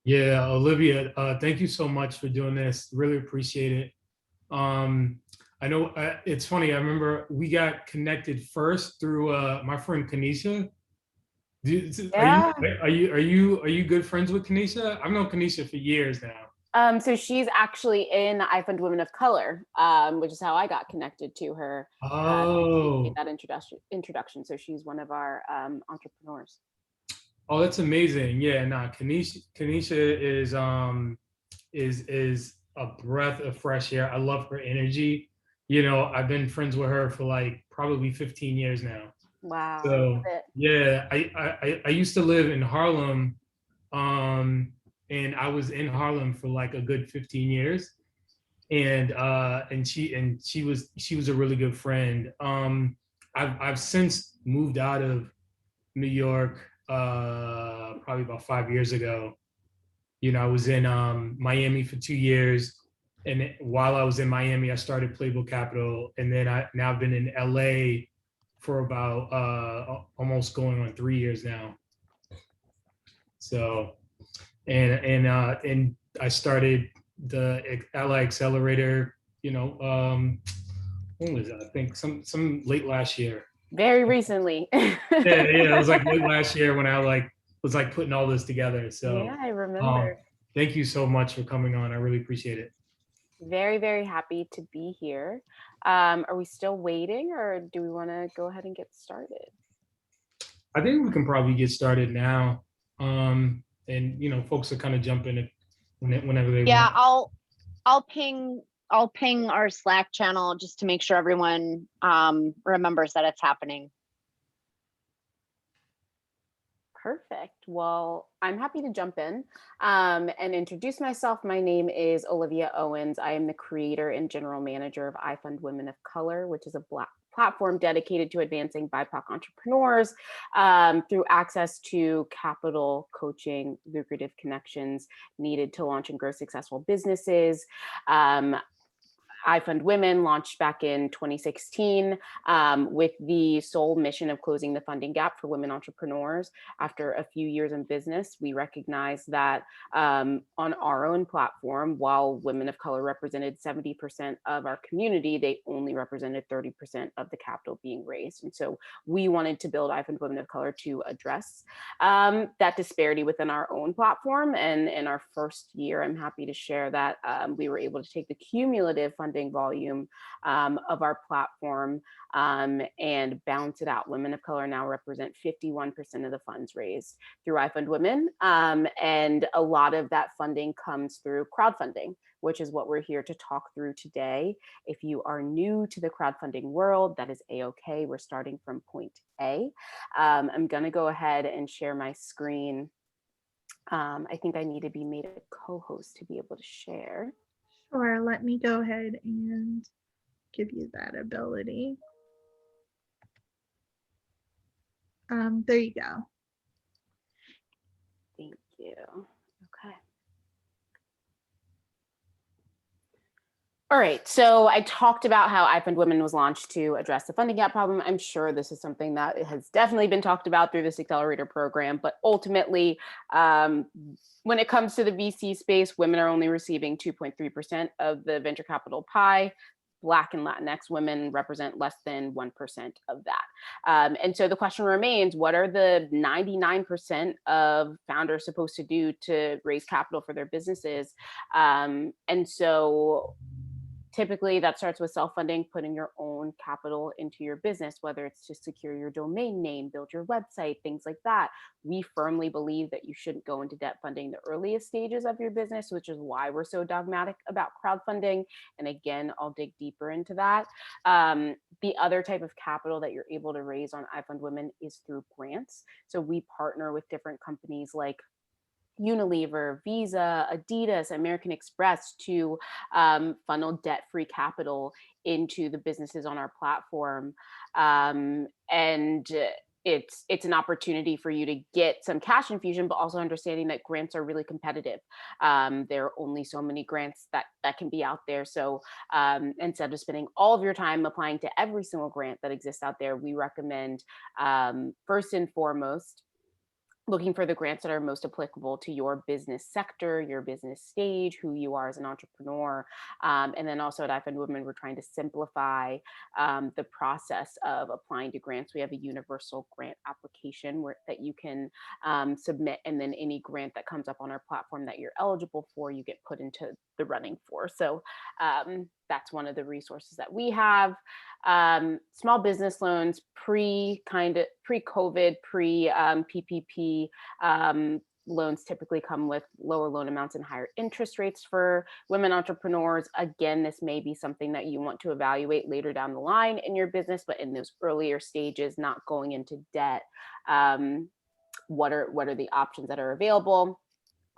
Yeah, Olivia, thank you so much for doing this. Really appreciate it. I know it's funny. I remember we got connected first through my friend Kanisha. Are you Yeah. are you good friends with Kanisha? I've known Kanisha for years now. So she's actually in iFundWomen of Color, which is how I got connected to her. She made Oh, that introduction. So she's one of our entrepreneurs. oh, that's amazing. Yeah, nah, Kanisha is a breath of fresh air. I love her energy. I've been friends with her for like probably 15 years now. Wow, I love So it. yeah, I used to live in Harlem, um, and I was in Harlem for like a good 15 years. And she was a really good friend. I've since moved out of New York probably about 5 years ago. I was in Miami for 2 years, and while I was in Miami, I started Playbook Capital, and then I now I've been in LA for about almost going on 3 years now. So, and I started the Ally Accelerator. When was that? I think some late last year. Very recently. Yeah, it was like late last year when I was like putting all this together. Yeah, So, I remember. um, thank you so much for coming on. I really appreciate it. Very, very happy to be here. Are we still waiting or do we want to go ahead and get started? I think we can probably get started now. And folks are kind of jumping it whenever they Yeah, want. I'll ping our Slack channel just to make sure everyone remembers that it's happening. Perfect. Well, I'm happy to jump in and introduce myself. My name is Olivia Owens. I am the creator and general manager of iFundWomen of Color, which is a Black platform dedicated to advancing BIPOC entrepreneurs through access to capital, coaching, lucrative connections needed to launch and grow successful businesses. iFundWomen launched back in 2016 with the sole mission of closing the funding gap for women entrepreneurs. After a few years in business, we recognized that on our own platform, while women of color represented 70% of our community, they only represented 30% of the capital being raised. And so we wanted to build iFundWomen of Color to address that disparity within our own platform. And in our first year, I'm happy to share that we were able to take the cumulative funding volume of our platform and balance it out. Women of color now represent 51% of the funds raised through iFundWomen. And a lot of that funding comes through crowdfunding, which is what we're here to talk through today. If you are new to the crowdfunding world, that is A-OK. We're starting from point A. I'm going to go ahead and share my screen. I think I need to be made a co-host to be able to share. Sure, let me go ahead and give you that ability. There you go. Thank you. Okay. All right, so I talked about how iFundWomen was launched to address the funding gap problem. I'm sure this is something that has definitely been talked about through this accelerator program, but ultimately, when it comes to the VC space, women are only receiving 2.3% of the venture capital pie. Black and Latinx women represent less than 1% of that. And so the question remains, what are the 99% of founders supposed to do to raise capital for their businesses? And so typically that starts with self-funding, putting your own capital into your business, whether it's to secure your domain name, build your website, things like that. We firmly believe that you shouldn't go into debt funding the earliest stages of your business, which is why we're so dogmatic about crowdfunding. And again, I'll dig deeper into that. The other type of capital that you're able to raise on iFundWomen is through grants. So we partner with different companies like Unilever, Visa, Adidas, American Express to funnel debt-free capital into the businesses on our platform. And it's an opportunity for you to get some cash infusion, but also understanding that grants are really competitive. There are only so many grants that can be out there. So instead of spending all of your time applying to every single grant that exists out there, we recommend first and foremost looking for the grants that are most applicable to your business sector, your business stage, who you are as an entrepreneur. And then also at iFundWomen, we're trying to simplify the process of applying to grants. We have a universal grant application that you can submit, and then any grant that comes up on our platform that you're eligible for, you get put into the running for. So that's one of the resources that we have. Small business loans, pre-COVID, pre-PPP loans typically come with lower loan amounts and higher interest rates for women entrepreneurs. Again, this may be something that you want to evaluate later down the line in your business, but in those earlier stages, not going into debt, what are the options that are available?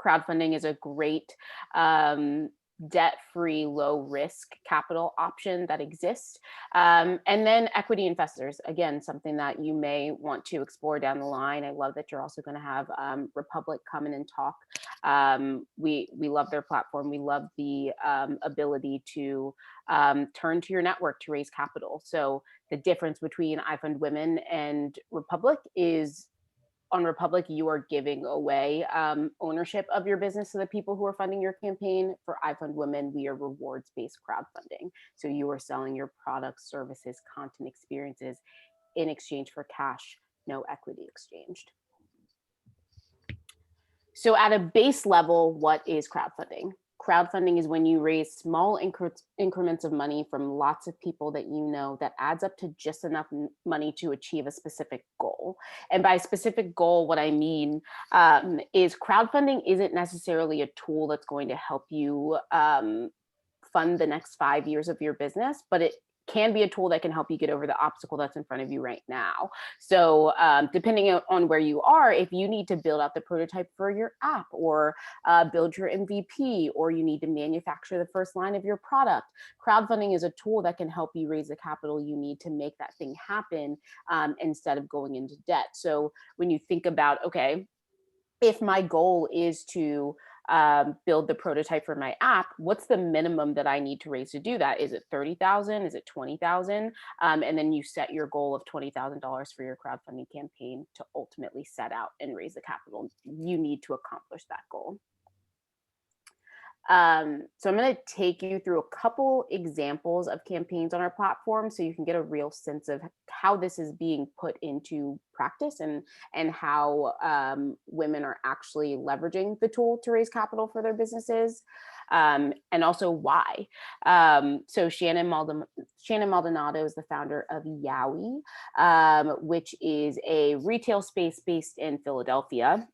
Crowdfunding is a great debt-free, low-risk capital option that exists. And then equity investors, again, something that you may want to explore down the line. I love that you're also going to have Republic come in and talk. We love their platform. We love the ability to turn to your network to raise capital. So the difference between iFundWomen and Republic is, on Republic, you are giving away ownership of your business to the people who are funding your campaign. For iFundWomen, we are rewards-based crowdfunding. So you are selling your products, services, content, experiences in exchange for cash, no equity exchanged. So at a base level, what is crowdfunding? Crowdfunding is when you raise small increments of money from lots of people that you know, that adds up to just enough money to achieve a specific goal. And by specific goal, what I mean is crowdfunding isn't necessarily a tool that's going to help you fund the next 5 years of your business, but it can be a tool that can help you get over the obstacle that's in front of you right now. So depending on where you are, if you need to build out the prototype for your app, or build your MVP, or you need to manufacture the first line of your product, crowdfunding is a tool that can help you raise the capital you need to make that thing happen, instead of going into debt. So when you think about, okay, if my goal is to build the prototype for my app, what's the minimum that I need to raise to do that? Is it 30,000? Is it 20,000? And then you set your goal of $20,000 for your crowdfunding campaign to ultimately set out and raise the capital you need to accomplish that goal. So I'm going to take you through a couple examples of campaigns on our platform so you can get a real sense of how this is being put into practice, and how women are actually leveraging the tool to raise capital for their businesses, and also why. So Shannon Maldonado is the founder of Yowie, which is a retail space based in Philadelphia.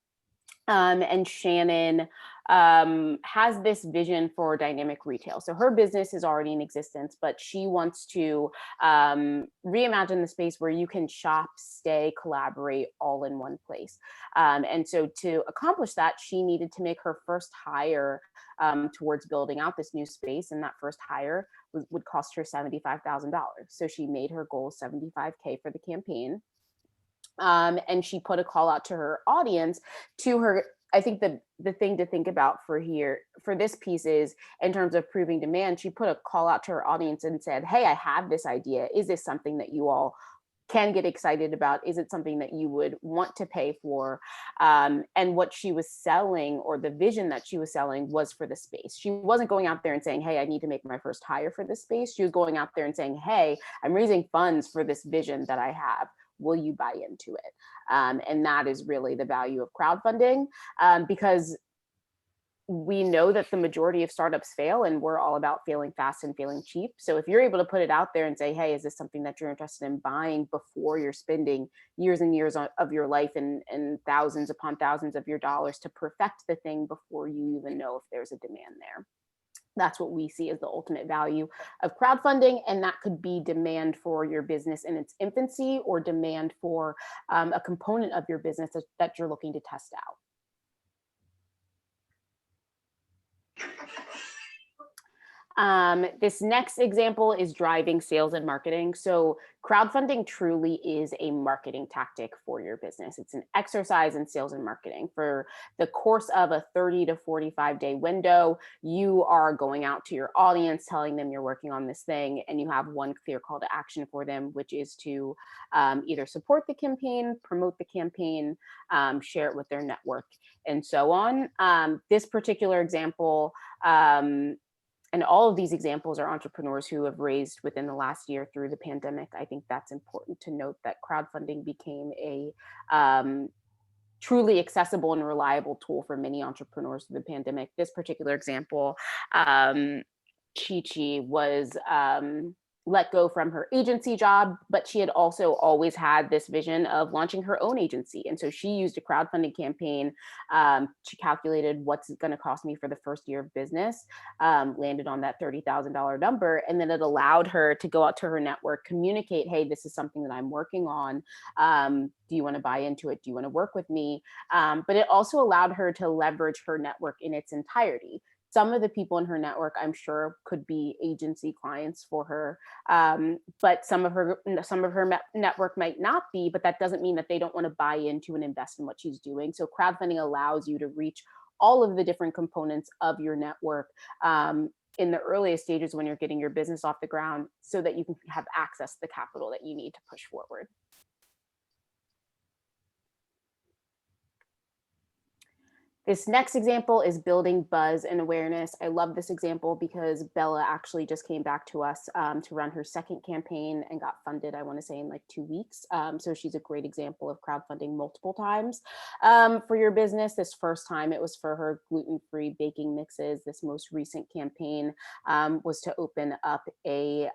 And Shannon has this vision for dynamic retail. So her business is already in existence, but she wants to reimagine the space where you can shop, stay, collaborate all in one place. And so to accomplish that, she needed to make her first hire towards building out this new space. And that first hire would cost her $75,000. So she made her goal $75K for the campaign. And she put a call out to her audience, to her. I think the thing to think about for this piece is, in terms of proving demand, she put a call out to her audience and said, hey, I have this idea. Is this something that you all can get excited about? Is it something that you would want to pay for? And what she was selling, or the vision that she was selling, was for the space. She wasn't going out there and saying, hey, I need to make my first hire for this space. She was going out there and saying, hey, I'm raising funds for this vision that I have. Will you buy into it? And that is really the value of crowdfunding, because we know that the majority of startups fail, and we're all about failing fast and failing cheap. So if you're able to put it out there and say, hey, is this something that you're interested in buying, before you're spending years and years of your life and thousands upon thousands of your dollars to perfect the thing before you even know if there's a demand there. That's what we see as the ultimate value of crowdfunding. And that could be demand for your business in its infancy, or demand for a component of your business that you're looking to test This next example is driving sales and marketing. So crowdfunding truly is a marketing tactic for your business. It's an exercise in sales and marketing. For the course of a 30 to 45-day window, you are going out to your audience, telling them you're working on this thing, and you have one clear call to action for them, which is to either support the campaign, promote the campaign, share it with their network, and so on. This particular example, and all of these examples are entrepreneurs who have raised within the last year through the pandemic. I think that's important to note, that crowdfunding became a truly accessible and reliable tool for many entrepreneurs through the pandemic. This particular example, Chi was let go from her agency job, but she had also always had this vision of launching her own agency. And so she used a crowdfunding campaign. She calculated what's it going to cost me for the first year of business, landed on that $30,000 number. And then it allowed her to go out to her network, communicate, hey, this is something that I'm working on. Do you want to buy into it? Do you want to work with me? But it also allowed her to leverage her network in its entirety. Some of the people in her network, I'm sure, could be agency clients for her, but some of her network might not be. But that doesn't mean that they don't want to buy into and invest in what she's doing. So crowdfunding allows you to reach all of the different components of your network in the earliest stages when you're getting your business off the ground, so that you can have access to the capital that you need to push forward. This next example is building buzz and awareness. I love this example because Bella actually just came back to us to run her second campaign and got funded, I want to say, in like 2 weeks. So she's a great example of crowdfunding multiple times for your business. This first time it was for her gluten-free baking mixes. This most recent campaign was to open up a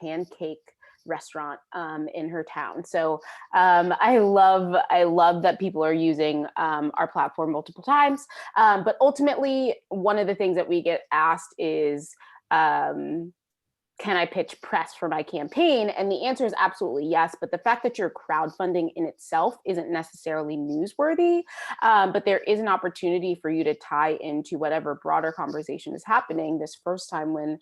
pancake restaurant in her town. So I love that people are using our platform multiple times. But ultimately, one of the things that we get asked is, can I pitch press for my campaign? And the answer is absolutely yes. But the fact that you're crowdfunding in itself isn't necessarily newsworthy. But there is an opportunity for you to tie into whatever broader conversation is happening. This first time when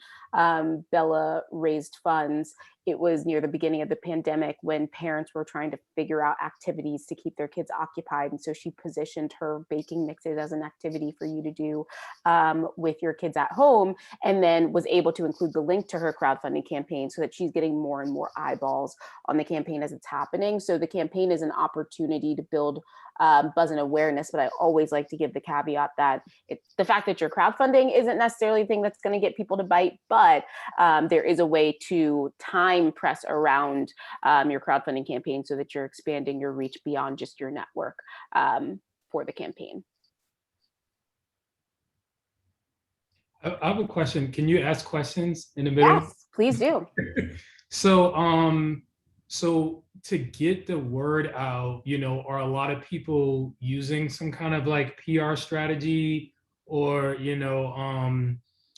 Bella raised funds, it was near the beginning of the pandemic, when parents were trying to figure out activities to keep their kids occupied. And so she positioned her baking mixes as an activity for you to do with your kids at home, and then was able to include the link to her crowdfunding campaign so that she's getting more and more eyeballs on the campaign as it's happening. So the campaign is an opportunity to build buzz and awareness, but I always like to give the caveat that the fact that you're crowdfunding isn't necessarily the thing that's going to get people to bite, but there is a way to time press around your crowdfunding campaign so that you're expanding your reach beyond just your network for the campaign. I have a question. Can you ask questions in the middle? Yes, please do. So to get the word out, are a lot of people using some kind of like PR strategy, or,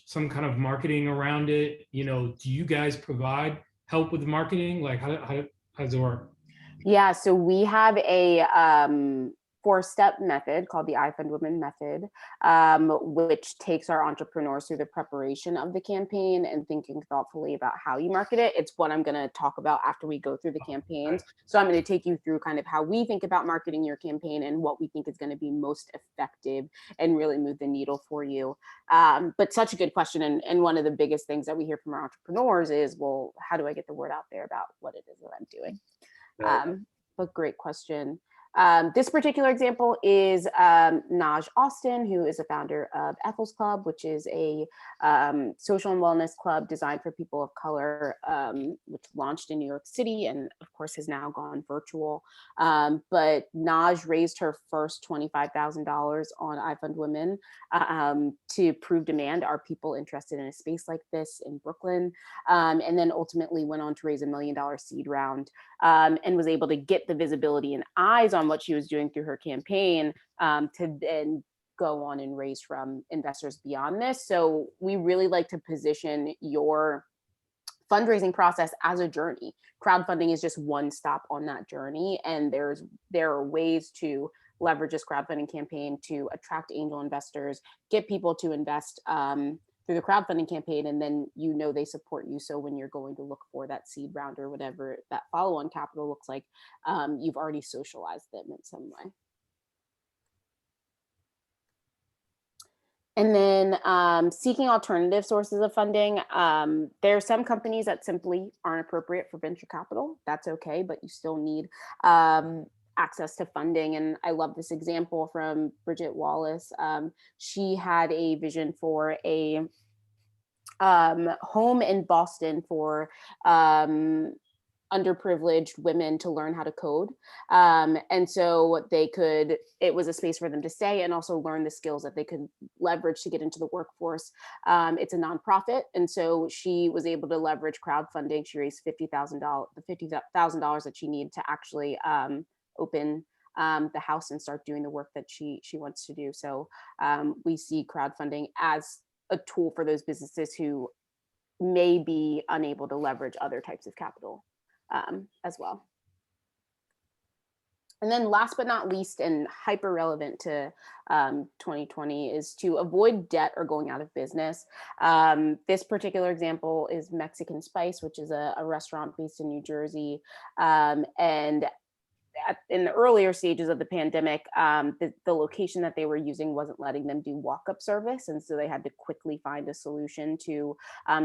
some kind of marketing around it? Do you guys provide help with marketing? Like how does it work? Yeah, so we have a 4-step method called the iFundWomen method, which takes our entrepreneurs through the preparation of the campaign and thinking thoughtfully about how you market it. It's what I'm going to talk about after we go through the campaigns. So I'm going to take you through kind of how we think about marketing your campaign and what we think is going to be most effective and really move the needle for you. But such a good question. And one of the biggest things that we hear from our entrepreneurs is, well, how do I get the word out there about what it is that I'm doing? But great question. This particular example is Naj Austin, who is a founder of Ethel's Club, which is a social and wellness club designed for people of color, which launched in New York City and of course has now gone virtual. But Naj raised her first $25,000 on iFundWomen to prove demand. Are people interested in a space like this in Brooklyn? And then ultimately went on to raise $1 million seed round and was able to get the visibility and eyes on what she was doing through her campaign to then go on and raise from investors beyond this. So we really like to position your fundraising process as a journey. Crowdfunding is just one stop on that journey, and there are ways to leverage this crowdfunding campaign to attract angel investors, get people to invest through the crowdfunding campaign, and then they support you. So when you're going to look for that seed round or whatever that follow-on capital looks like, you've already socialized them in some way. And then seeking alternative sources of funding. There are some companies that simply aren't appropriate for venture capital. That's okay, but you still need access to funding. And I love this example from Bridget Wallace. She had a vision for a home in Boston for underprivileged women to learn how to code. And so it was a space for them to stay and also learn the skills that they could leverage to get into the workforce. It's a nonprofit. And so she was able to leverage crowdfunding. She raised $50,000 that she needed to actually open the house and start doing the work that she wants to do. So we see crowdfunding as a tool for those businesses who may be unable to leverage other types of capital as well. And then last but not least, and hyper relevant to 2020, is to avoid debt or going out of business. This particular example is Mexican Spice, which is a restaurant based in New Jersey. And in the earlier stages of the pandemic, the location that they were using wasn't letting them do walk-up service. And so they had to quickly find a solution to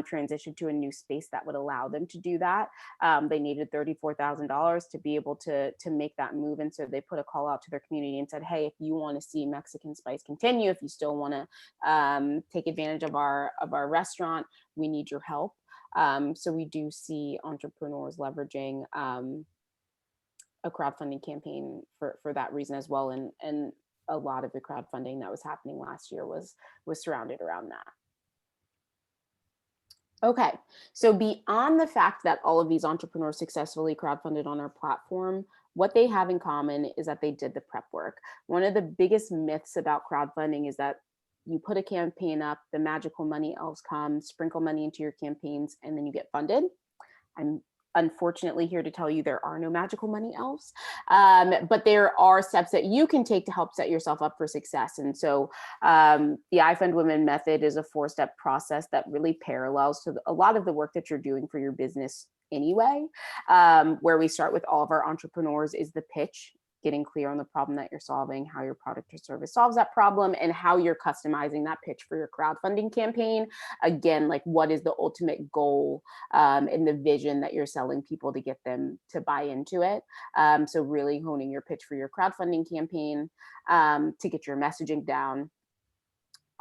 transition to a new space that would allow them to do that. They needed $34,000 to be able to make that move. And so they put a call out to their community and said, hey, if you want to see Mexican Spice continue, if you still want to take advantage of our restaurant, we need your help. So we do see entrepreneurs leveraging a crowdfunding campaign for that reason as well. And a lot of the crowdfunding that was happening last year was surrounded around that. Okay, so beyond the fact that all of these entrepreneurs successfully crowdfunded on our platform, what they have in common is that they did the prep work. One of the biggest myths about crowdfunding is that you put a campaign up, the magical money elves come, sprinkle money into your campaigns, and then you get funded. I'm unfortunately here to tell you there are no magical money elves, but there are steps that you can take to help set yourself up for success. And so the iFundWomen method is a 4-step process that really parallels to a lot of the work that you're doing for your business anyway. Where we start with all of our entrepreneurs is the pitch, getting clear on the problem that you're solving, how your product or service solves that problem, and how you're customizing that pitch for your crowdfunding campaign. Again, like what is the ultimate goal and the vision that you're selling people to get them to buy into it. So really honing your pitch for your crowdfunding campaign to get your messaging down.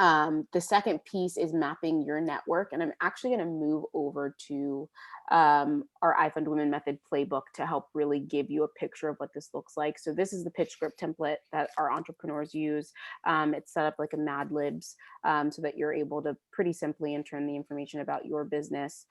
The second piece is mapping your network. And I'm actually going to move over to our iFundWomen method playbook to help really give you a picture of what this looks like. So this is the pitch script template that our entrepreneurs use. It's set up like a Mad Libs so that you're able to pretty simply enter in the information about your business.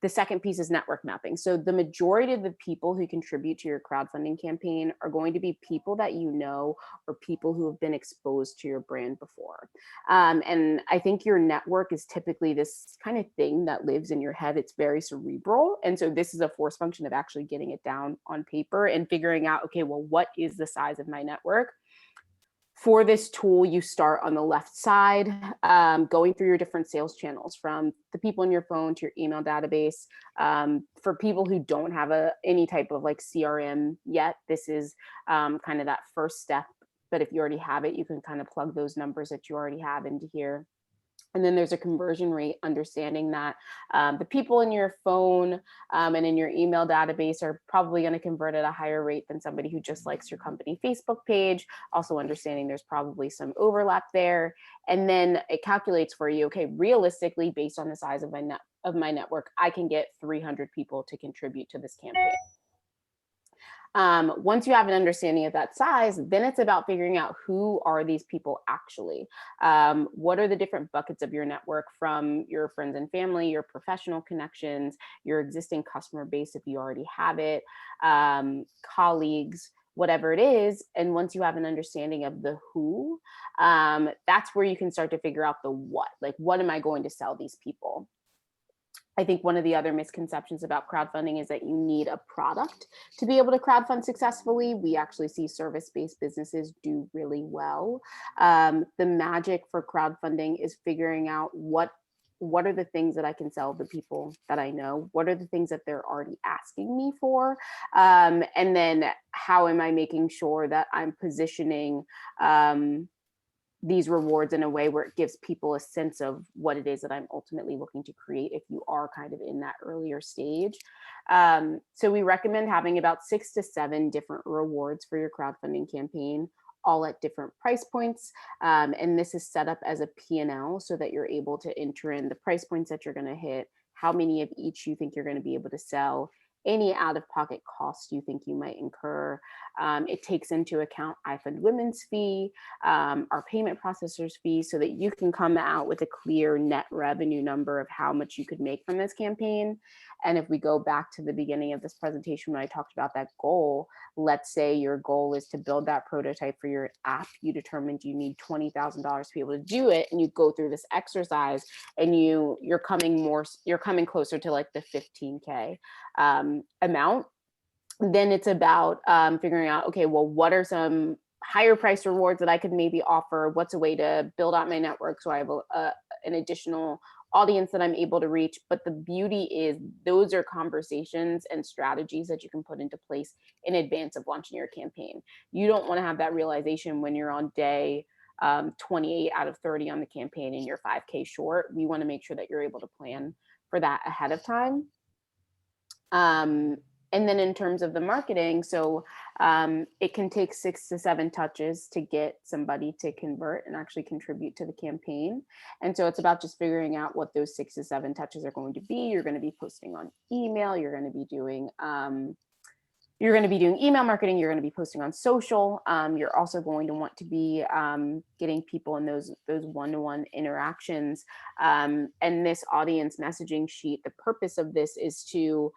The second piece is network mapping. So the majority of the people who contribute to your crowdfunding campaign are going to be people that you know or people who have been exposed to your brand before. And I think your network is typically this kind of thing that lives in your head. It's very cerebral. And so this is a force function of actually getting it down on paper and figuring out, okay, well, what is the size of my network? For this tool, you start on the left side, going through your different sales channels, from the people in your phone to your email database. For people who don't have any type of like CRM yet, this is kind of that first step. But if you already have it, you can kind of plug those numbers that you already have into here. And then there's a conversion rate, understanding that the people in your phone and in your email database are probably going to convert at a higher rate than somebody who just likes your company Facebook page. Also understanding there's probably some overlap there. And then it calculates for you, okay, realistically, based on the size of my network, I can get 300 people to contribute to this campaign. Once you have an understanding of that size, then it's about figuring out who are these people actually. What are the different buckets of your network, from your friends and family, your professional connections, your existing customer base if you already have it, colleagues, whatever it is. And once you have an understanding of the who, that's where you can start to figure out the what. Like, what am I going to sell these people? I think one of the other misconceptions about crowdfunding is that you need a product to be able to crowdfund successfully. We actually see service-based businesses do really well. The magic for crowdfunding is figuring out what are the things that I can sell the people that I know? What are the things that they're already asking me for? And then how am I making sure that I'm positioning these rewards in a way where it gives people a sense of what it is that I'm ultimately looking to create if you are kind of in that earlier stage. So we recommend having about 6 to 7 different rewards for your crowdfunding campaign, all at different price points. And this is set up as a P&L so that you're able to enter in the price points that you're going to hit, how many of each you think you're going to be able to sell, any out-of-pocket costs you think you might incur. It takes into account iFundWomen's fee, our payment processor's fee, so that you can come out with a clear net revenue number of how much you could make from this campaign. And if we go back to the beginning of this presentation when I talked about that goal, let's say your goal is to build that prototype for your app. You determined you need $20,000 to be able to do it, and you go through this exercise, and you're coming closer to like the 15K amount. Then it's about figuring out, okay, well, what are some higher price rewards that I could maybe offer? What's a way to build out my network so I have an additional audience that I'm able to reach? But the beauty is those are conversations and strategies that you can put into place in advance of launching your campaign. You don't want to have that realization when you're on day 28 out of 30 on the campaign and you're 5K short. We want to make sure that you're able to plan for that ahead of time. And then in terms of the marketing, so it can take 6 to 7 touches to get somebody to convert and actually contribute to the campaign. And so it's about just figuring out what those 6 to 7 touches are going to be. You're going to be posting on email. You're going to be doing email marketing. You're going to be posting on social. You're also going to want to be getting people in those one-to-one interactions. And this audience messaging sheet, the purpose of this is to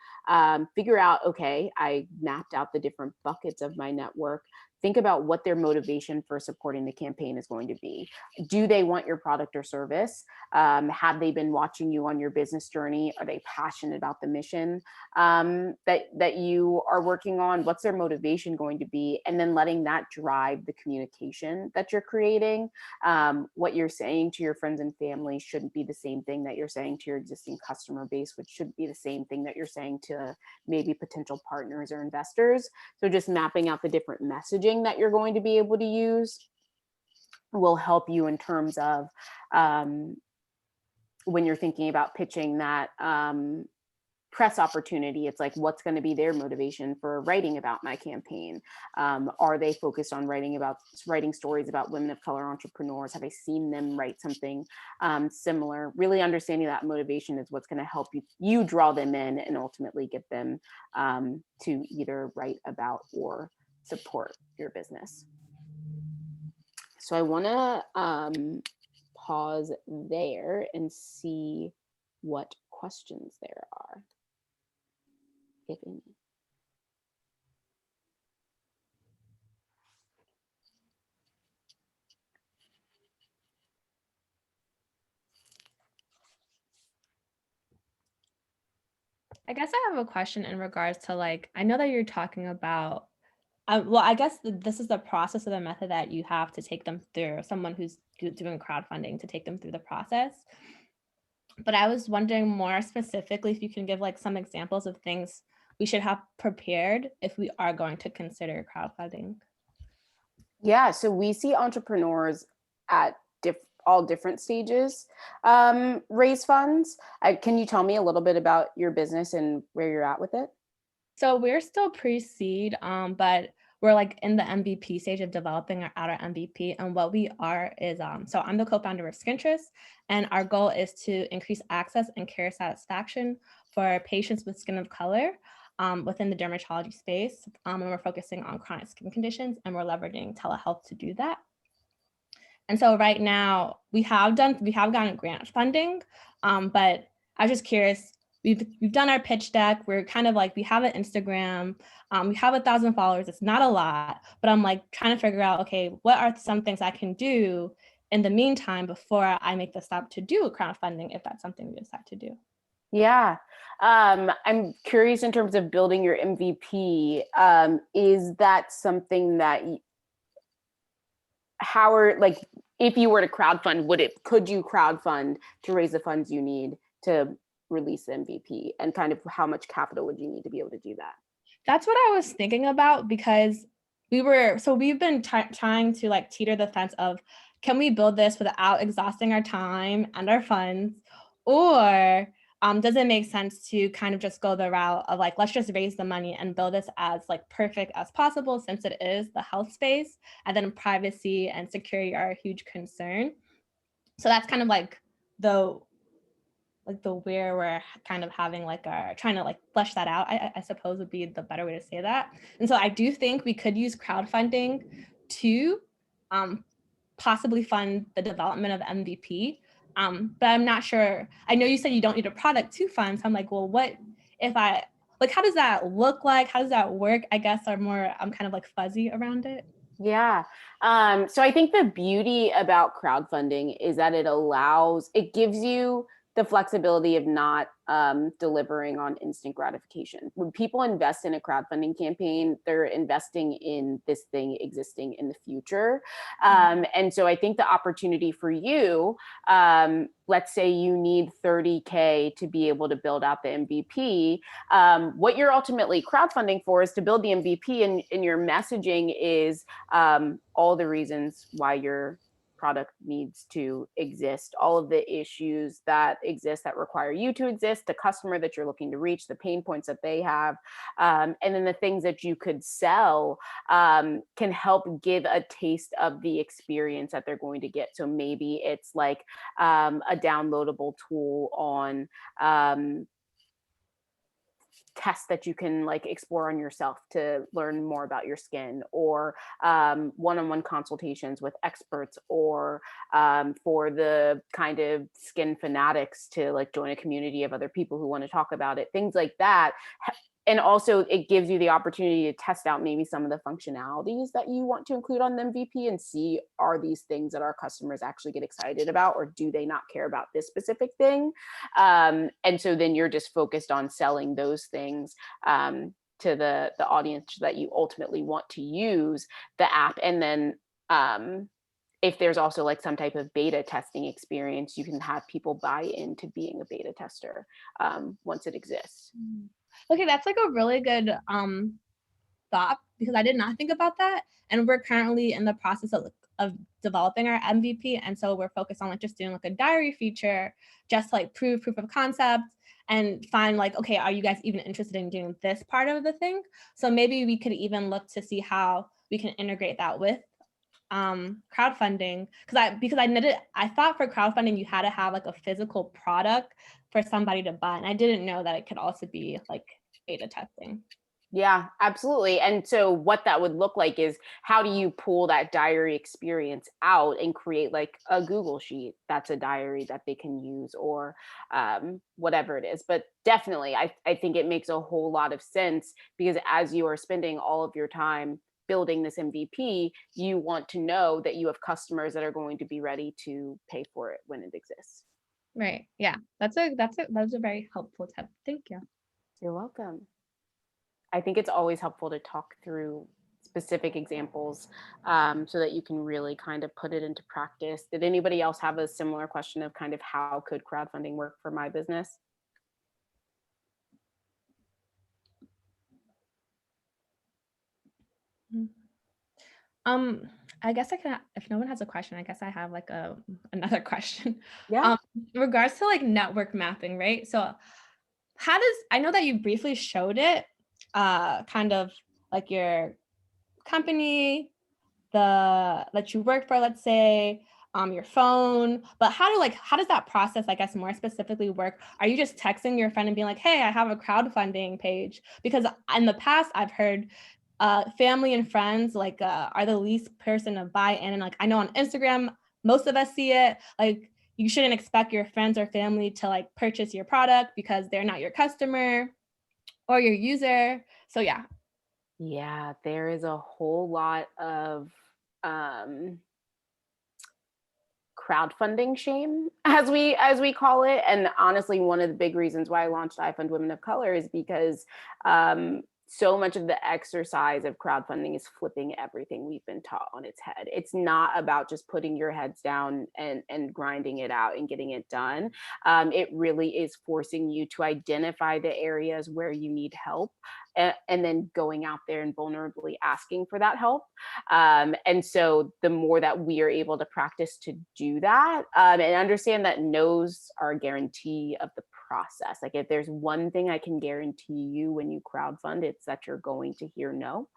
figure out, okay, I mapped out the different buckets of my network. Think about what their motivation for supporting the campaign is going to be. Do they want your product or service? Have they been watching you on your business journey? Are they passionate about the mission that you are working on? What's their motivation going to be? And then letting that drive the communication that you're creating. What you're saying to your friends and family shouldn't be the same thing that you're saying to your existing customer base, which should be the same thing that you're saying to maybe potential partners or investors. So just mapping out the different messaging that you're going to be able to use will help you in terms of when you're thinking about pitching that press opportunity. It's like, what's going to be their motivation for writing about my campaign? Are they focused on writing stories about women of color entrepreneurs? Have I seen them write something similar? Really understanding that motivation is what's going to help you draw them in and ultimately get them to either write about or support your business. So I want to pause there and see what questions there are, if any. I guess I have a question in regards to, like, I know that you're talking about, well, I guess this is the process of the method that you have to take them through, someone who's doing crowdfunding to take them through the process. But I was wondering more specifically if you can give like some examples of things we should have prepared if we are going to consider crowdfunding. Yeah, so we see entrepreneurs at all different stages raise funds. Can you tell me a little bit about your business and where you're at with it? So we're still pre-seed, but we're like in the MVP stage of developing our MVP. And what we are is, so I'm the co-founder of Skintress, and our goal is to increase access and care satisfaction for patients with skin of color within the dermatology space. And we're focusing on chronic skin conditions, and we're leveraging telehealth to do that. And so right now we have gotten grant funding, but I was just curious, we've done our pitch deck. We're kind of like, we have an Instagram, we have 1,000 followers. It's not a lot, but I'm like trying to figure out, okay, what are some things I can do in the meantime before I make the step to do crowdfunding, if that's something we decide to do. Yeah. I'm curious in terms of building your MVP. Is that something that how are like if you were to crowdfund, could you crowdfund to raise the funds you need to release the MVP, and kind of how much capital would you need to be able to do that? That's what I was thinking about, because we've been trying to like teeter the fence of, can we build this without exhausting our time and our funds, or does it make sense to kind of just go the route of like, let's just raise the money and build this as like perfect as possible, since it is the health space, and then privacy and security are a huge concern. So that's kind of like the where we're kind of having like our trying to like flesh that out, I suppose would be the better way to say that. And so I do think we could use crowdfunding to possibly fund the development of MVP. But I'm not sure. I know you said you don't need a product to fund. So I'm like, well, what if I like, how does that look like? How does that work? I guess I'm kind of like fuzzy around it. Yeah. So I think the beauty about crowdfunding is that it gives you the flexibility of not delivering on instant gratification. When people invest in a crowdfunding campaign, they're investing in this thing existing in the future. And so I think the opportunity for you, let's say you need 30K to be able to build out the MVP. What you're ultimately crowdfunding for is to build the MVP, and your messaging is all the reasons why your product needs to exist, all of the issues that exist that require you to exist, the customer that you're looking to reach, the pain points that they have, and then the things that you could sell can help give a taste of the experience that they're going to get. So maybe it's like a downloadable tool on tests that you can like explore on yourself to learn more about your skin, or one-on-one consultations with experts, or for the kind of skin fanatics to like join a community of other people who want to talk about it, things like that. And also it gives you the opportunity to test out maybe some of the functionalities that you want to include on the MVP, and see, are these things that our customers actually get excited about, or do they not care about this specific thing? And so then you're just focused on selling those things to the audience that you ultimately want to use the app. And then if there's also like some type of beta testing experience, you can have people buy into being a beta tester once it exists. Okay, that's like a really good thought, because I did not think about that. And we're currently in the process of developing our MVP. And so we're focused on like just doing like a diary feature, just like proof of concept, and find like, okay, are you guys even interested in doing this part of the thing? So maybe we could even look to see how we can integrate that with crowdfunding, because I thought for crowdfunding you had to have like a physical product for somebody to buy, and I didn't know that it could also be like beta testing. Yeah, absolutely. And so what that would look like is, how do you pull that diary experience out and create like a Google sheet that's a diary that they can use, or whatever it is. But definitely, I think it makes a whole lot of sense, because as you are spending all of your time building this MVP, you want to know that you have customers that are going to be ready to pay for it when it exists. Right. Yeah. That's a very helpful tip. Thank you. You're welcome. I think it's always helpful to talk through specific examples so that you can really kind of put it into practice. Did anybody else have a similar question of kind of how could crowdfunding work for my business? I guess I can, if no one has a question, I guess I have like another question. Yeah. In regards to like network mapping, right? So I know that you briefly showed it, kind of like your company, that you work for, let's say, your phone, but how does that process, I guess, more specifically work? Are you just texting your friend and being like, hey, I have a crowdfunding page? Because in the past I've heard family and friends like are the least person to buy in, and like I know on Instagram most of us see it, like you shouldn't expect your friends or family to like purchase your product because they're not your customer or your user. So yeah. Yeah, there is a whole lot of crowdfunding shame, as we call it. And honestly, one of the big reasons why I launched iFundWomen of Color is because so much of the exercise of crowdfunding is flipping everything we've been taught on its head. It's not about just putting your heads down and grinding it out and getting it done. It really is forcing you to identify the areas where you need help, and then going out there and vulnerably asking for that help. And so the more that we are able to practice to do that, and understand that no's are a guarantee of the process. Like if there's one thing I can guarantee you when you crowdfund, it's that you're going to hear no.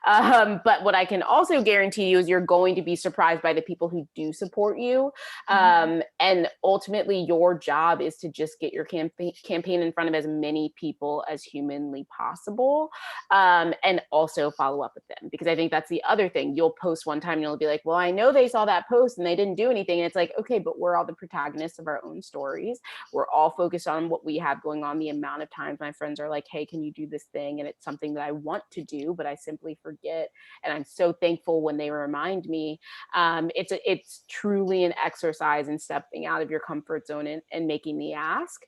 But what I can also guarantee you is you're going to be surprised by the people who do support you. And ultimately your job is to just get your campaign in front of as many people as humanly possible. And also follow up with them, because I think that's the other thing. You'll post one time and you'll be like, well, I know they saw that post and they didn't do anything. And it's like, okay, but we're all the protagonists of our own stories. We're all focused on what we have going on. The amount of times my friends are like, hey, can you do this thing? And it's something that I want to do, but I simply forget. And I'm so thankful when they remind me. It's truly an exercise in stepping out of your comfort zone and making the ask.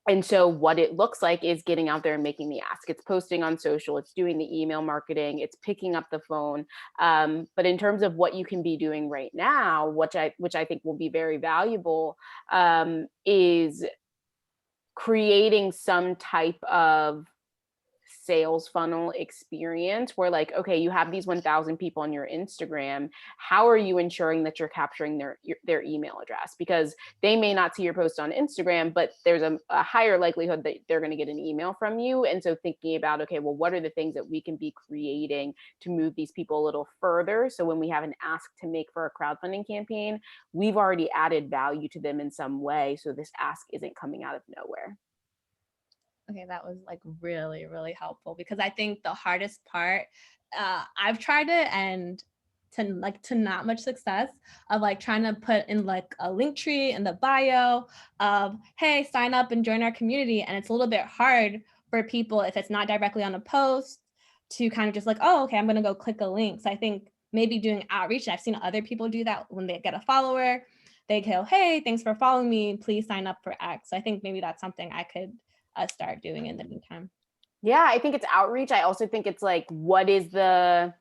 And so what it looks like is getting out there and making the ask. It's posting on social, it's doing the email marketing, it's picking up the phone. But in terms of what you can be doing right now, which I think will be very valuable, is creating some type of sales funnel experience where, like, okay, you have these 1,000 people on your Instagram. How are you ensuring that you're capturing their email address? Because they may not see your post on Instagram, but there's a higher likelihood that they're going to get an email from you. And so thinking about, okay, well, what are the things that we can be creating to move these people a little further? So when we have an ask to make for a crowdfunding campaign, we've already added value to them in some way. So this ask isn't coming out of nowhere. Okay, that was like really, really helpful, because I think the hardest part, I've tried it and to not much success, of like trying to put in like a link tree in the bio of, hey, sign up and join our community. And it's a little bit hard for people, if it's not directly on a post, to kind of just like, oh, okay, I'm going to go click a link. So I think maybe doing outreach, I've seen other people do that when they get a follower, they go, hey, thanks for following me, please sign up for X. So I think maybe that's something I could start doing in the meantime. Yeah, I think it's outreach. I also think it's like, is there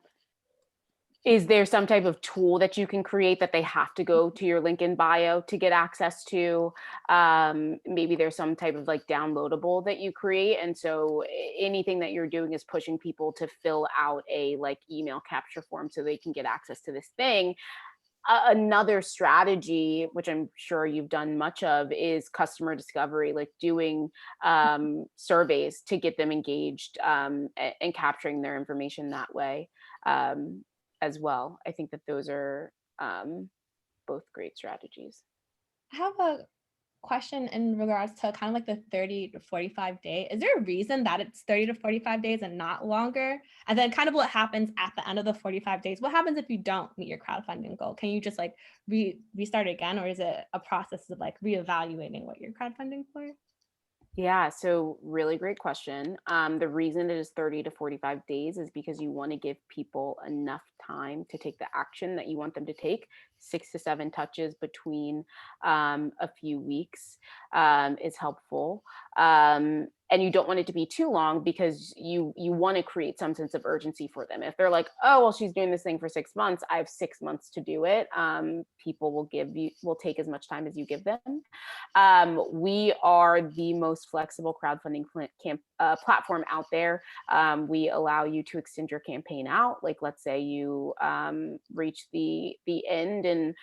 some type of tool that you can create that they have to go to your link in bio to get access to? Maybe there's some type of like downloadable that you create. And so anything that you're doing is pushing people to fill out a like email capture form so they can get access to this thing. Another strategy, which I'm sure you've done much of, is customer discovery, like doing surveys to get them engaged, and capturing their information that way as well. I think that those are both great strategies. I have a question in regards to kind of like the 30 to 45 day. Is there a reason that it's 30 to 45 days and not longer? And then kind of what happens at the end of the 45 days? What happens if you don't meet your crowdfunding goal? Can you just like restart again? Or is it a process of like reevaluating what you're crowdfunding for? Yeah, so really great question. The reason it is 30 to 45 days is because you want to give people enough time to take the action that you want them to take. 6 to 7 touches between a few weeks is helpful. And you don't want it to be too long, because you want to create some sense of urgency for them. If they're like, oh, well, she's doing this thing for 6 months, I have 6 months to do it. People will take as much time as you give them. We are the most flexible crowdfunding platform out there. We allow you to extend your campaign out. Like, let's say you reach the end and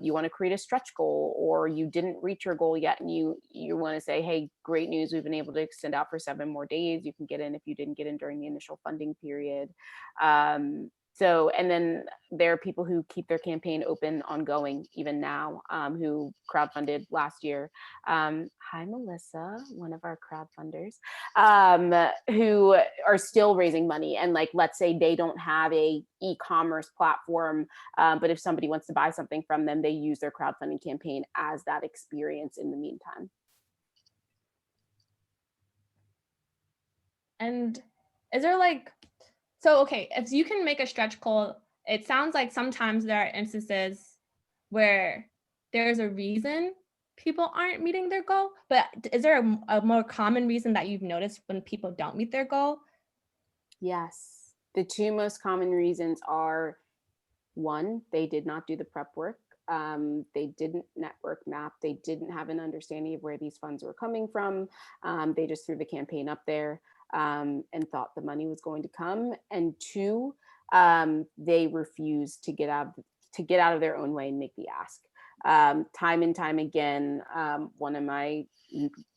you want to create a stretch goal, or you didn't reach your goal yet and you want to say, hey, great news, we've been able to extend out for 7 more days. You can get in if you didn't get in during the initial funding period. So, and then there are people who keep their campaign open ongoing even now, who crowdfunded last year. Hi, Melissa, one of our crowdfunders, who are still raising money. And like, let's say they don't have a e-commerce platform, but if somebody wants to buy something from them, they use their crowdfunding campaign as that experience in the meantime. And is there like, so, okay, if you can make a stretch goal, it sounds like sometimes there are instances where there's a reason people aren't meeting their goal, but is there a more common reason that you've noticed when people don't meet their goal? Yes. The two most common reasons are, one, they did not do the prep work. They didn't network map. They didn't have an understanding of where these funds were coming from. They just threw the campaign up there and thought the money was going to come. And two, they refused to get out of their own way and make the ask. Time and time again, one of my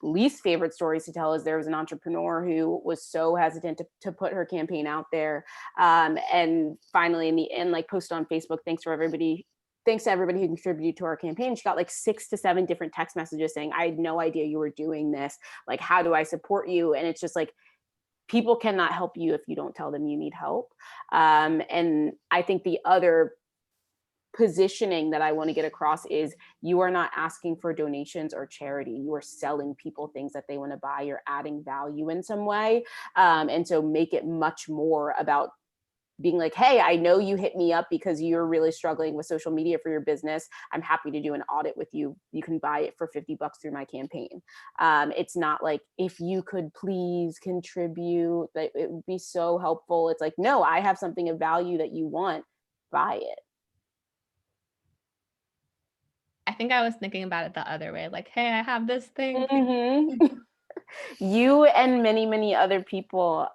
least favorite stories to tell is there was an entrepreneur who was so hesitant to put her campaign out there, and finally in the end, like, posted on Facebook, thanks to everybody who contributed to our campaign. She got like 6 to 7 different text messages saying, I had no idea you were doing this, like, how do I support you? And it's just like, people cannot help you if you don't tell them you need help. And I think the other positioning that I want to get across is, you are not asking for donations or charity. You are selling people things that they want to buy. You're adding value in some way. And so make it much more about being like, hey, I know you hit me up because you're really struggling with social media for your business. I'm happy to do an audit with you. You can buy it for $50 through my campaign. It's not like, if you could please contribute, that it would be so helpful. It's like, no, I have something of value that you want, buy it. I think I was thinking about it the other way, like, hey, I have this thing. Mm-hmm. You and many, many other people.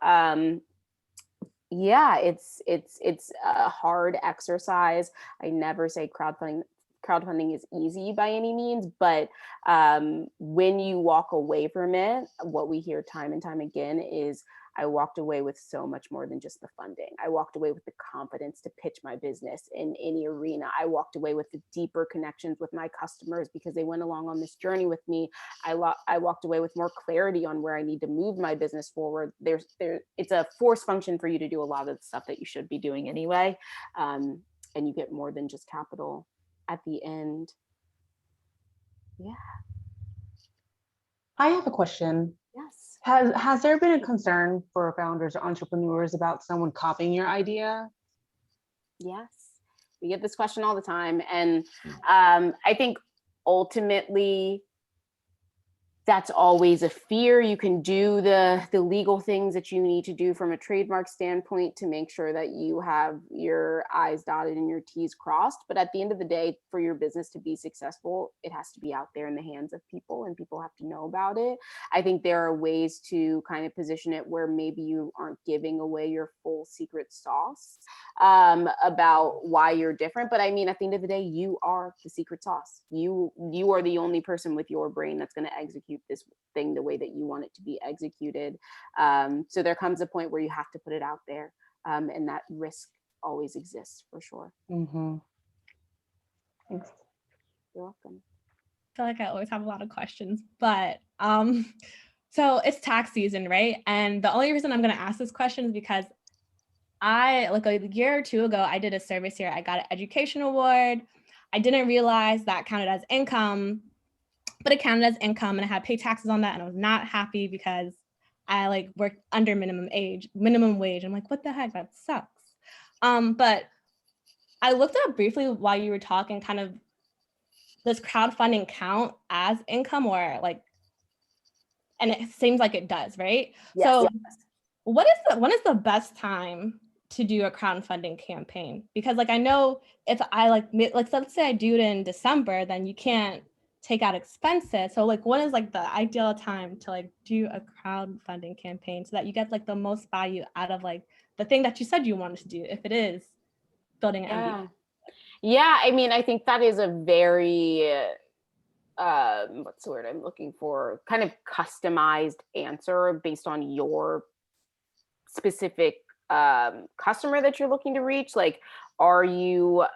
Yeah, it's a hard exercise. I never say crowdfunding is easy by any means, but when you walk away from it, what we hear time and time again is, I walked away with so much more than just the funding. I walked away with the confidence to pitch my business in any arena. I walked away with the deeper connections with my customers because they went along on this journey with me. I walked away with more clarity on where I need to move my business forward. It's a force function for you to do a lot of the stuff that you should be doing anyway. And you get more than just capital at the end. Yeah. I have a question. Yes. Has there been a concern for founders or entrepreneurs about someone copying your idea? Yes, we get this question all the time. And I think ultimately that's always a fear. You can do the legal things that you need to do from a trademark standpoint to make sure that you have your I's dotted and your T's crossed. But at the end of the day, for your business to be successful, it has to be out there in the hands of people, and people have to know about it. I think there are ways to kind of position it where maybe you aren't giving away your full secret sauce about why you're different. But I mean, at the end of the day, you are the secret sauce. You are the only person with your brain that's going to execute this thing the way that you want it to be executed. So there comes a point where you have to put it out there, and that risk always exists for sure. Mm-hmm. Thanks. You're welcome. I feel like I always have a lot of questions, but so it's tax season, right? And the only reason I'm going to ask this question is because like a year or two ago, I did a service here. I got an education award. I didn't realize that counted as income, but it counted as income, and I had to pay taxes on that. And I was not happy because I like worked under minimum wage. I'm like, what the heck? That sucks. But I looked up briefly while you were talking, kind of, does crowdfunding count as income, or like, and it seems like it does, right? Yes. So when is the best time to do a crowdfunding campaign? Because like, I know if I like let's say I do it in December, then you can't take out expenses. So like, when is like the ideal time to like do a crowdfunding campaign so that you get like the most value out of like the thing that you said you wanted to do, if it is building an MVP? Yeah, I mean, I think that is a very what's the word I'm looking for, kind of customized answer based on your specific customer that you're looking to reach. Like, are you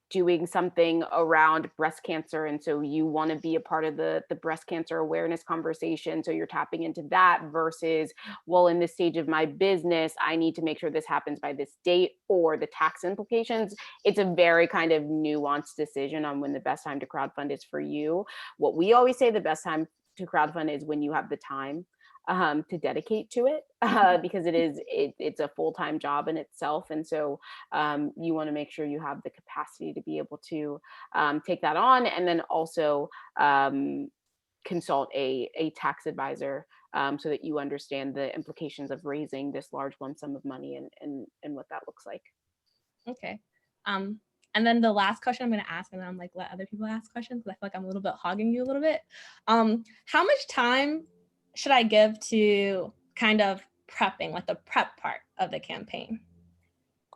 doing something around breast cancer, and so you want to be a part of the breast cancer awareness conversation, so you're tapping into that, versus, well, in this stage of my business, I need to make sure this happens by this date, or the tax implications. It's a very kind of nuanced decision on when the best time to crowdfund is for you. What we always say, the best time to crowdfund is when you have the time. to dedicate to it, because it's a full-time job in itself. And so you want to make sure you have the capacity to be able to take that on, and then also consult a tax advisor, so that you understand the implications of raising this large lump sum of money, and what that looks like. Okay. And then the last question I'm going to ask, and then I'm like, let other people ask questions, because I feel like I'm a little bit hogging you a little bit. How much time should I give to kind of prepping, like the prep part of the campaign?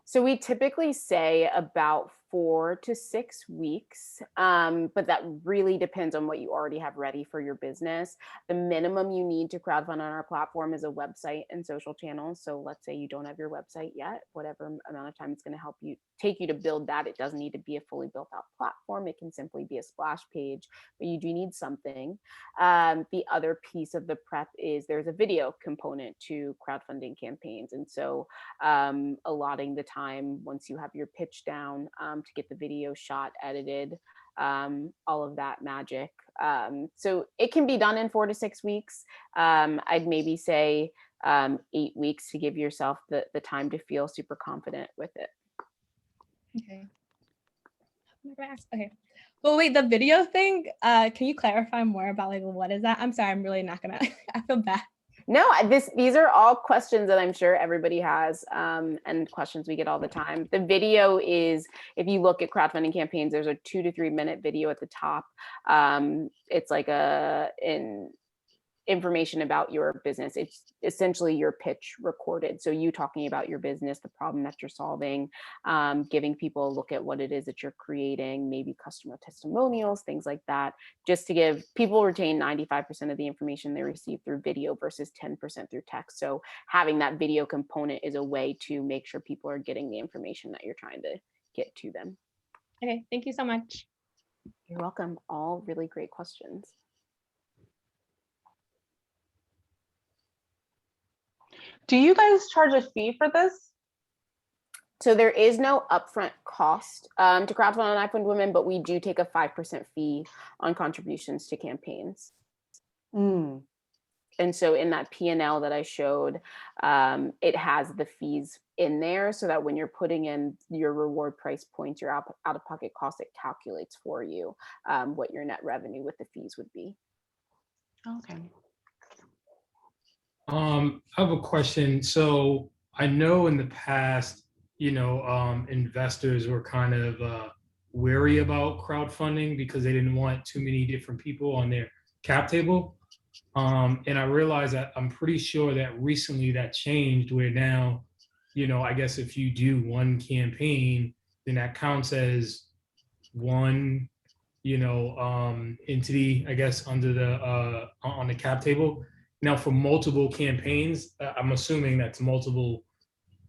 So we typically say about 4 to 6 weeks, but that really depends on what you already have ready for your business. The minimum you need to crowdfund on our platform is a website and social channels. So let's say you don't have your website yet, whatever amount of time it's going to take you to build that. It doesn't need to be a fully built out platform. It can simply be a splash page, but you do need something. The other piece of the prep is there's a video component to crowdfunding campaigns. And so allotting the time once you have your pitch down, to get the video shot, edited, all of that magic. So it can be done in 4 to 6 weeks. I'd maybe say 8 weeks to give yourself the time to feel super confident with it. Okay. Okay. Well, wait, the video thing, can you clarify more about like, what is that? I'm sorry, I'm really not gonna, I feel bad. No, these are all questions that I'm sure everybody has, and questions we get all the time. The video is, if you look at crowdfunding campaigns, there's a 2 to 3 minute video at the top. It's like information about your business. It's essentially your pitch recorded. So you talking about your business, the problem that you're solving, giving people a look at what it is that you're creating, maybe customer testimonials, things like that, just to give people retain 95% of the information they receive through video versus 10% through text. So having that video component is a way to make sure people are getting the information that you're trying to get to them. Okay, thank you so much. You're welcome. All really great questions. Do you guys charge a fee for this? So there is no upfront cost to crowdfund on iFundWomen, but we do take a 5% fee on contributions to campaigns. Mm. And so in that P&L that I showed, it has the fees in there, so that when you're putting in your reward price points, your out-of-pocket cost, it calculates for you what your net revenue with the fees would be. Okay. I have a question. So I know in the past, investors were kind of wary about crowdfunding because they didn't want too many different people on their cap table. And I realized that I'm pretty sure that recently that changed, where now, I guess if you do one campaign, then that counts as one, entity, I guess, under the on the cap table. Now, for multiple campaigns, I'm assuming that's multiple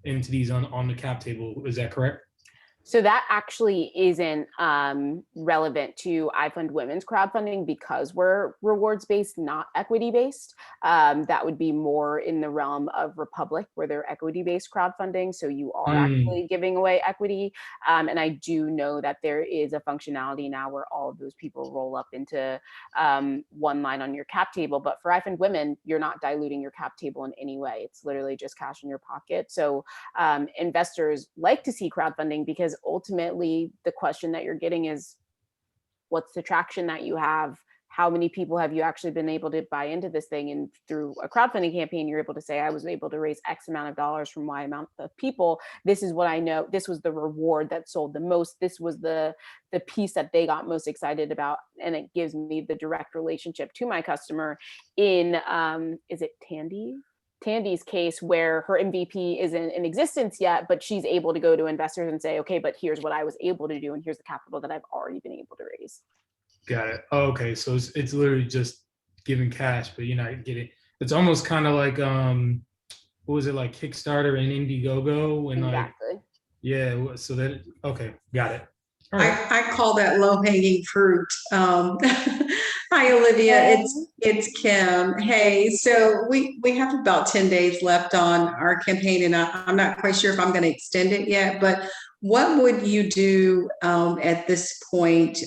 entities on the cap table. Is that correct? So that actually isn't relevant to iFundWomen's crowdfunding because we're rewards-based, not equity-based. That would be more in the realm of Republic, where they're equity-based crowdfunding. So you are actually giving away equity. And I do know that there is a functionality now where all of those people roll up into one line on your cap table. But for iFundWomen, you're not diluting your cap table in any way. It's literally just cash in your pocket. So investors like to see crowdfunding because ultimately the question that you're getting is, what's the traction that you have? How many people have you actually been able to buy into this thing? And through a crowdfunding campaign, you're able to say, I was able to raise X amount of dollars from Y amount of people. This is what I know. This was the reward that sold the most. This was the piece that they got most excited about. And it gives me the direct relationship to my customer in, is it Tandy's case, where her MVP isn't in existence yet, but she's able to go to investors and say, okay, but here's what I was able to do, and here's the capital that I've already been able to raise. Got it. Oh, okay, so it's literally just giving cash, but you're not getting. It's almost kind of like what was it, like Kickstarter and Indiegogo, and Exactly. like, yeah. So that, okay, got it. All right. I call that low-hanging fruit. Hi, Olivia. It's Kim. Hey, so we have about 10 days left on our campaign, and I'm not quite sure if I'm going to extend it yet, but what would you do at this point?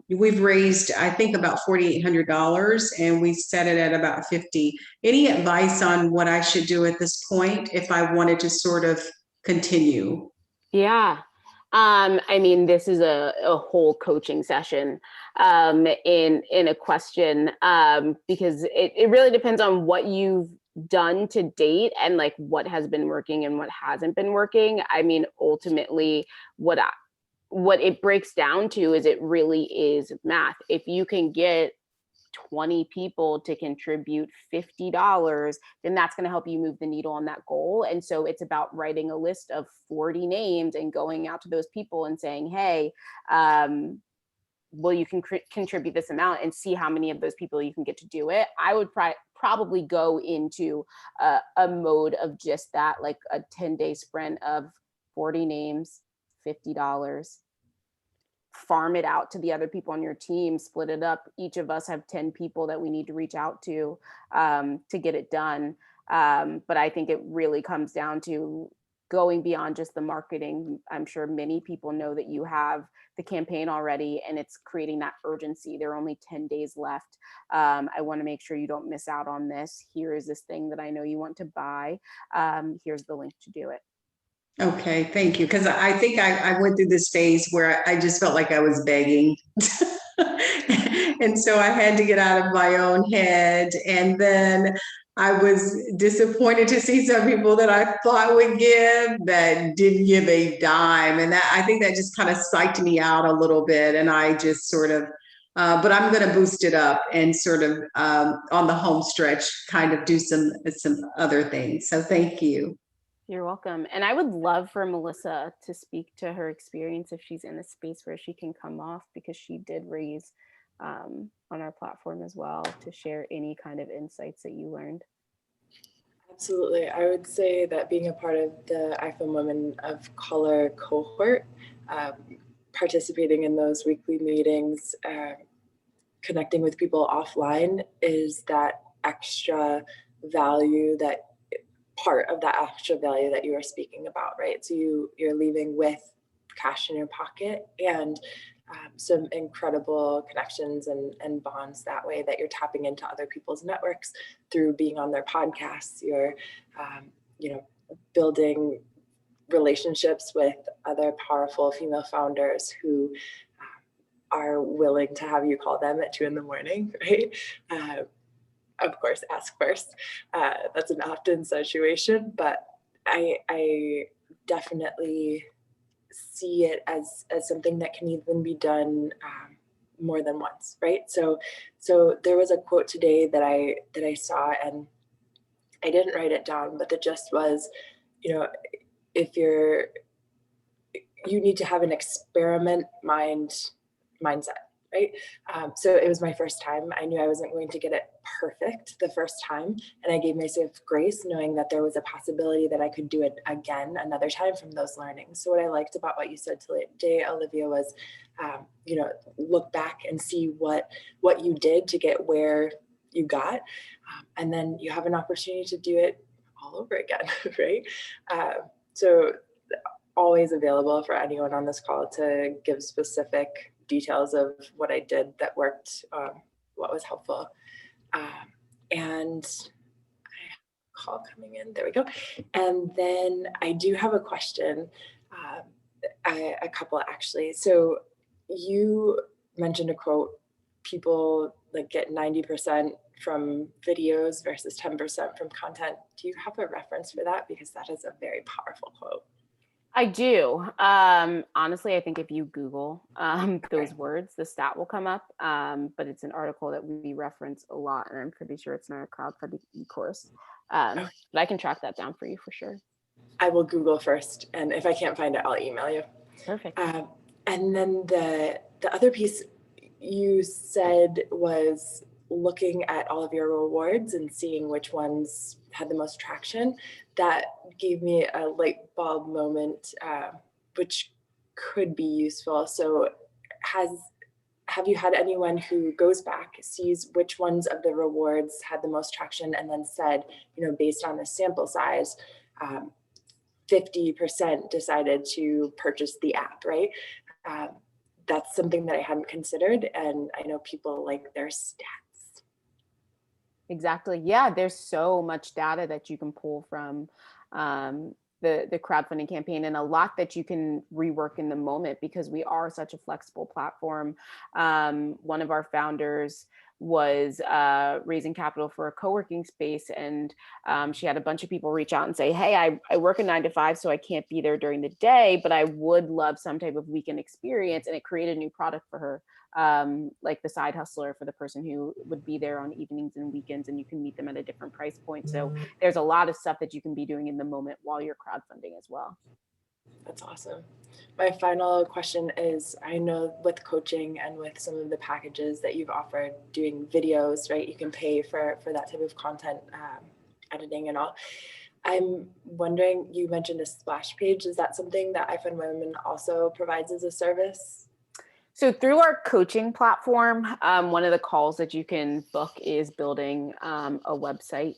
We've raised, I think, about $4,800, and we set it at about 50. Any advice on what I should do at this point if I wanted to sort of continue? Yeah. I mean, this is a whole coaching session in a question because it really depends on what you've done to date and like what has been working and what hasn't been working. I mean, ultimately, what it breaks down to is it really is math. If you can get 20 people to contribute $50, then that's going to help you move the needle on that goal. And so it's about writing a list of 40 names and going out to those people and saying, hey, well, you can contribute this amount, and see how many of those people you can get to do it. I would probably go into a mode of just that, like a 10-day sprint of 40 names, $50. Farm it out to the other people on your team, split it up. Each of us have 10 people that we need to reach out to get it done. But I think it really comes down to going beyond just the marketing. I'm sure many people know that you have the campaign already, and it's creating that urgency. There are only 10 days left. I want to make sure you don't miss out on this. Here is this thing that I know you want to buy. Here's the link to do it. Okay, thank you. Because I think I went through this phase where I just felt like I was begging. And so I had to get out of my own head. And then I was disappointed to see some people that I thought would give that didn't give a dime. And that, I think that just kind of psyched me out a little bit. And I just sort of, but I'm going to boost it up and sort of on the home stretch, kind of do some other things. So thank you. You're welcome. And I would love for Melissa to speak to her experience if she's in a space where she can come off, because she did raise on our platform as well, to share any kind of insights that you learned. Absolutely. I would say that being a part of the iFundWomen of Color cohort, participating in those weekly meetings, connecting with people offline is that extra value, that part of that extra value that you are speaking about, right? So you're leaving with cash in your pocket and some incredible connections and bonds that way, that you're tapping into other people's networks through being on their podcasts. You're building relationships with other powerful female founders who are willing to have you call them at 2 a.m, right? Of course, ask first. That's an opt-in situation, but I definitely see it as something that can even be done more than once, right? So there was a quote today that I saw, and I didn't write it down, but the gist was, if you need to have an experiment mindset. Right. So it was my first time. I knew I wasn't going to get it perfect the first time. And I gave myself grace, knowing that there was a possibility that I could do it again another time from those learnings. So what I liked about what you said today, Olivia, was, look back and see what you did to get where you got. And then you have an opportunity to do it all over again. Right. So always available for anyone on this call to give specific details of what I did that worked, what was helpful. And call coming in, there we go. And then I do have a question, a couple actually. So you mentioned a quote, people like get 90% from videos versus 10% from content. Do you have a reference for that? Because that is a very powerful quote. I do. Honestly, I think if you Google those words, the stat will come up. But it's an article that we reference a lot, and I'm pretty sure it's in our crowdfunding course. But I can track that down for you for sure. I will Google first, and if I can't find it, I'll email you. Perfect. And then the other piece you said was looking at all of your rewards and seeing which ones had the most traction. That gave me a light bulb moment, which could be useful. So have you had anyone who goes back, sees which ones of the rewards had the most traction, and then said, based on the sample size, 50% decided to purchase the app, right? That's something that I hadn't considered. And I know people like their stats. Exactly. Yeah, there's so much data that you can pull from the crowdfunding campaign, and a lot that you can rework in the moment because we are such a flexible platform. One of our founders was raising capital for a co-working space, and she had a bunch of people reach out and say, hey, I work a 9 to 5, so I can't be there during the day, but I would love some type of weekend experience. And it created a new product for her, like the side hustler, for the person who would be there on evenings and weekends, and you can meet them at a different price point. So there's a lot of stuff that you can be doing in the moment while you're crowdfunding as well. That's awesome. My final question is, I know with coaching and with some of the packages that you've offered, doing videos, right? You can pay for that type of content, editing and all. I'm wondering, you mentioned a splash page. Is that something that iFundWomen also provides as a service? So through our coaching platform, one of the calls that you can book is building a website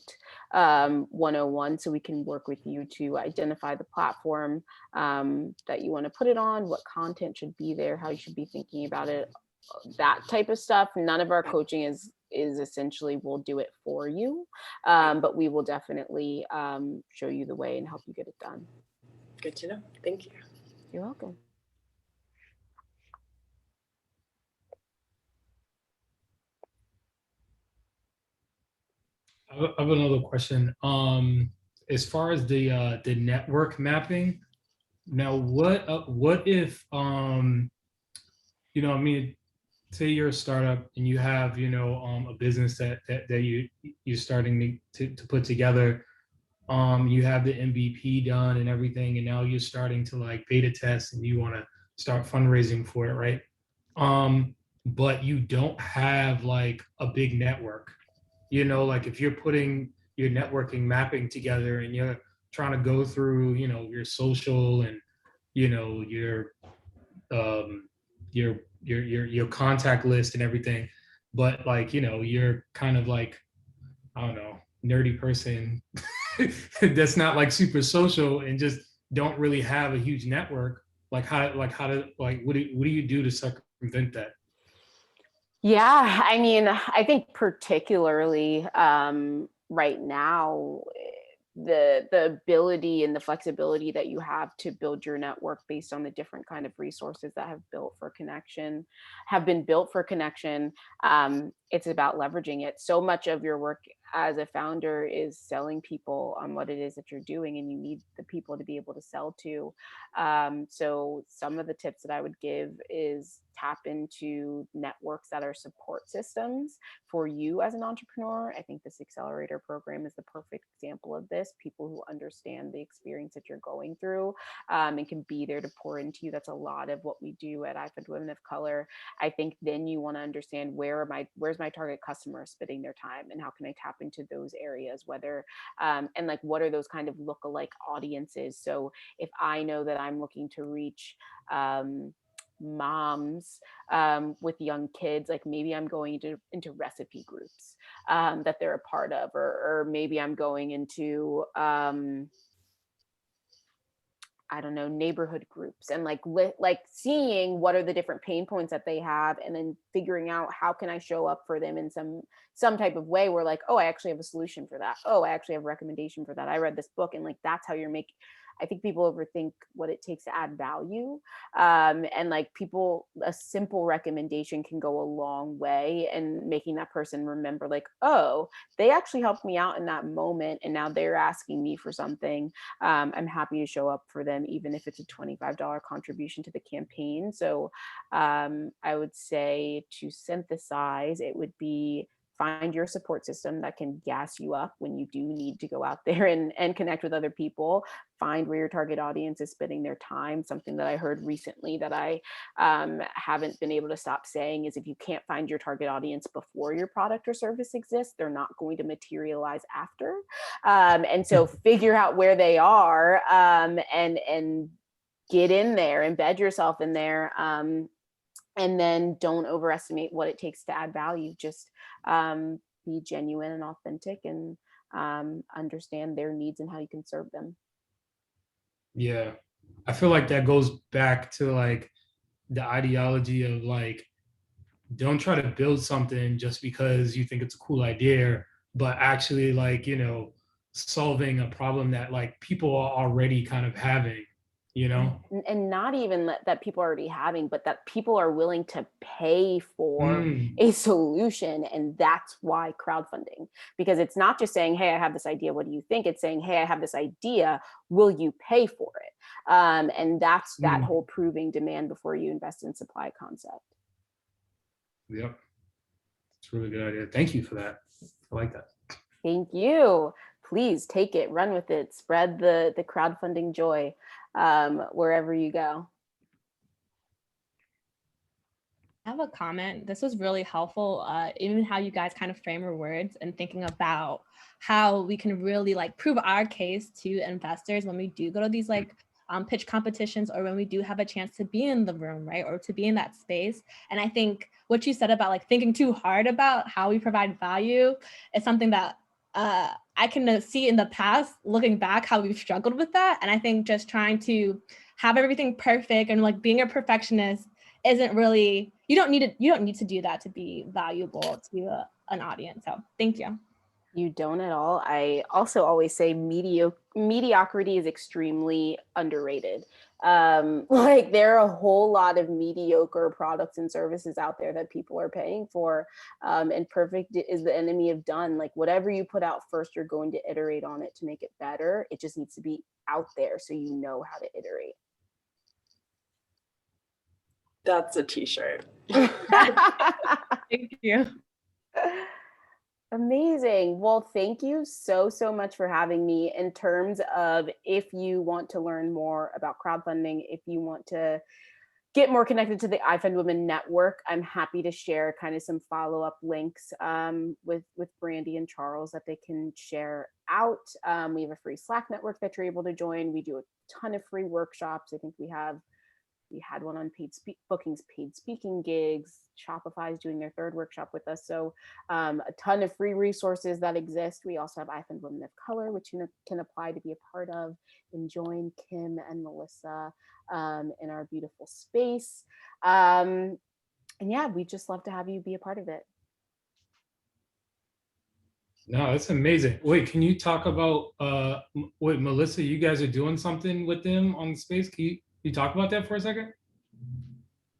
101. So we can work with you to identify the platform that you want to put it on, what content should be there, how you should be thinking about it, that type of stuff. None of our coaching is essentially, we'll do it for you, but we will definitely show you the way and help you get it done. Good to know. Thank you. You're welcome. I have another question. As far as the network mapping, now what if you know, I mean, say you're a startup and you have, you know, a business that you're starting to put together. You have the MVP done and everything, and now you're starting to like beta test and you want to start fundraising for it, right? But you don't have like a big network. You know, like if you're putting your networking mapping together and you're trying to go through, you know, your social and, you know, your contact list and everything, but like, you know, you're kind of like, I don't know, nerdy person that's not like super social and just don't really have a huge network. Like what do you do to circumvent that? Yeah, I mean, I think particularly right now, the ability and the flexibility that you have to build your network based on the different kind of resources that have been built for connection. It's about leveraging it. So much of your work as a founder is selling people on what it is that you're doing, and you need the people to be able to sell to. So some of the tips that I would give is tap into networks that are support systems for you as an entrepreneur. I think this accelerator program is the perfect example of this. People who understand the experience that you're going through and can be there to pour into you. That's a lot of what we do at iFundWomen of Color. I think then you want to understand where's my target customer spending their time, and how can I tap into those areas, whether and like what are those kind of lookalike audiences. So if I know that I'm looking to reach moms with young kids, like maybe I'm going into recipe groups that they're a part of, or maybe I'm going into I don't know, neighborhood groups, and like seeing what are the different pain points that they have, and then figuring out how can I show up for them in some type of way where like, oh, I actually have a solution for that. Oh, I actually have a recommendation for that. I read this book, and like that's how you're making. I think people overthink what it takes to add value. And like a simple recommendation can go a long way in making that person remember like, oh, they actually helped me out in that moment, and now they're asking me for something. I'm happy to show up for them, even if it's a $25 contribution to the campaign. So I would say, to synthesize, it would be find your support system that can gas you up when you do need to go out there and connect with other people. Find where your target audience is spending their time. Something that I heard recently that I haven't been able to stop saying is, if you can't find your target audience before your product or service exists, they're not going to materialize after. And so figure out where they are and get in there, embed yourself in there. And then don't overestimate what it takes to add value. Just be genuine and authentic, and understand their needs and how you can serve them. Yeah. I feel like that goes back to like the ideology of like, don't try to build something just because you think it's a cool idea, but actually like, solving a problem that like people are already kind of having, you know? And not even that people are already having, but that people are willing to pay for Mm, a solution. And that's why crowdfunding, because it's not just saying, hey, I have this idea, what do you think? It's saying, hey, I have this idea, will you pay for it? And that's that mm, whole proving demand before you invest in supply concept. yep. It's a really good idea. Thank you for that. I like that. Thank you. Please take it, run with it, spread the crowdfunding joy wherever you go. I have a comment. This was really helpful, even how you guys kind of frame your words and thinking about how we can really like prove our case to investors when we do go to these like pitch competitions, or when we do have a chance to be in the room, right? Or to be in that space. And I think what you said about like thinking too hard about how we provide value is something that I can see in the past, looking back, how we've struggled with that. And I think just trying to have everything perfect and like being a perfectionist isn't really, you don't need to do that to be valuable to an audience. So thank you. You don't at all. I also always say mediocrity is extremely underrated. Like there are a whole lot of mediocre products and services out there that people are paying for, and perfect is the enemy of done. Like whatever you put out first, you're going to iterate on it to make it better. It just needs to be out there so you know how to iterate. That's a t-shirt. Thank you. Amazing. Well, thank you so much for having me. In terms of, if you want to learn more about crowdfunding, if you want to get more connected to the iFundWomen network, I'm happy to share kind of some follow-up links with Brandy and Charles that they can share out. We have a free Slack network that you're able to join. We do a ton of free workshops. I think we had one on bookings, paid speaking gigs. Shopify is doing their third workshop with us. So a ton of free resources that exist. We also have iFundWomen of Color, which you can apply to be a part of and join Kim and Melissa in our beautiful space. And yeah, we'd just love to have you be a part of it. No, that's amazing. Wait, can you talk about wait, Melissa, you guys are doing something with them on the space? Can you talk about that for a second?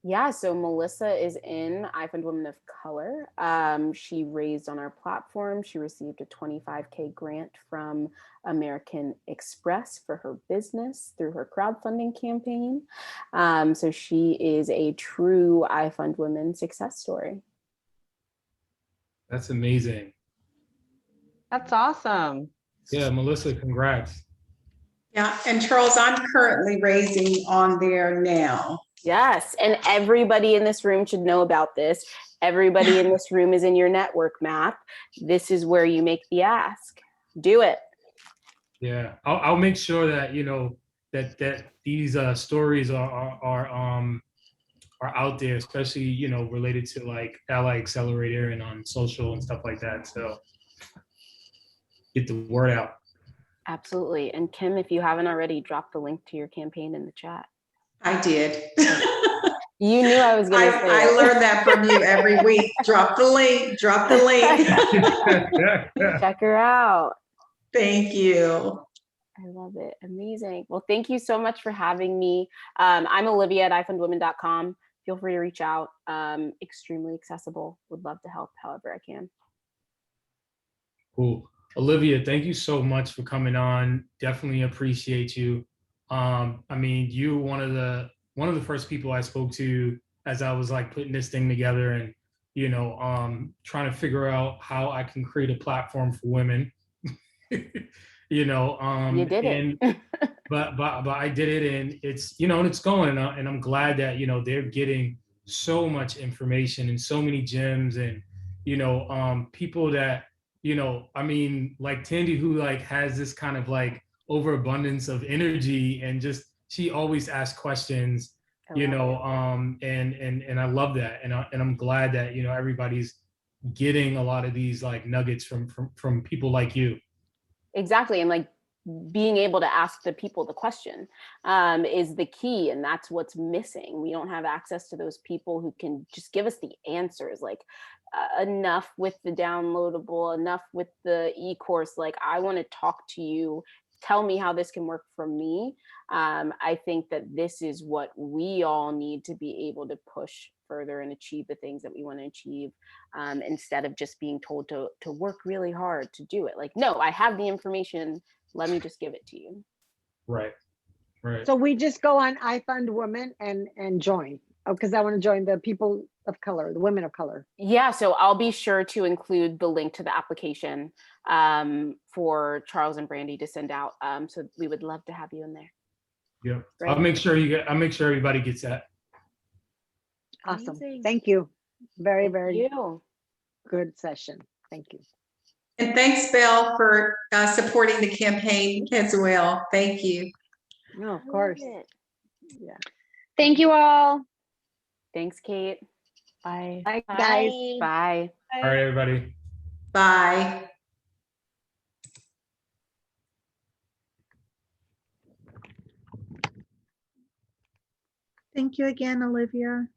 Yeah, so Melissa is in iFundWomen of Color. She raised on our platform. She received a $25K grant from American Express for her business through her crowdfunding campaign. So she is a true iFundWomen success story. That's amazing. That's awesome. Yeah, Melissa, congrats. Yeah, and Charles, I'm currently raising on there now. Yes, and everybody in this room should know about this. Everybody in this room is in your network map. This is where you make the ask. Do it. Yeah, I'll make sure that that these stories are out there, especially related to like Ally Accelerator and on social and stuff like that. So get the word out. Absolutely. And Kim, if you haven't already, drop the link to your campaign in the chat. I did. You knew I was going to say I learned that from you every week. Drop the link, drop the link. Check her out. Thank you. I love it. Amazing. Well, thank you so much for having me. I'm Olivia at iFundWomen.com. Feel free to reach out. Extremely accessible. Would love to help however I can. Cool. Olivia, thank you so much for coming on. Definitely appreciate you. I mean, you one of the first people I spoke to as I was like putting this thing together and trying to figure out how I can create a platform for women. You did it. but I did it, and it's and it's going, and I'm glad that they're getting so much information and so many gems, and people that I mean, like Tandy, who like has this kind of like overabundance of energy, and just she always asks questions, and I love that, and I'm glad that everybody's getting a lot of these like nuggets from people like you. Exactly. And like being able to ask the people the question is the key, and that's what's missing. We don't have access to those people who can just give us the answers. Like enough with the downloadable, enough with the e-course. Like I want to talk to you, tell me how this can work for me. I think that this is what we all need to be able to push further and achieve the things that we want to achieve, instead of just being told to work really hard to do it. Like, no, I have the information, let me just give it to you. Right. Right. So we just go on iFundWomen and join. Oh, because I want to join the people of color, the women of color. Yeah, so I'll be sure to include the link to the application for Charles and Brandy to send out. So we would love to have you in there. Yeah. Great. I'll make sure everybody gets that. Awesome. Amazing. Thank you. Very, Thank very you. good session. Thank you. And thanks, Belle, for supporting the campaign as well. Thank you. No, I of love course. it. Yeah. Thank you all. Thanks, Kate. Bye. Bye, guys. Bye. All right, everybody. Bye. Thank you again, Olivia.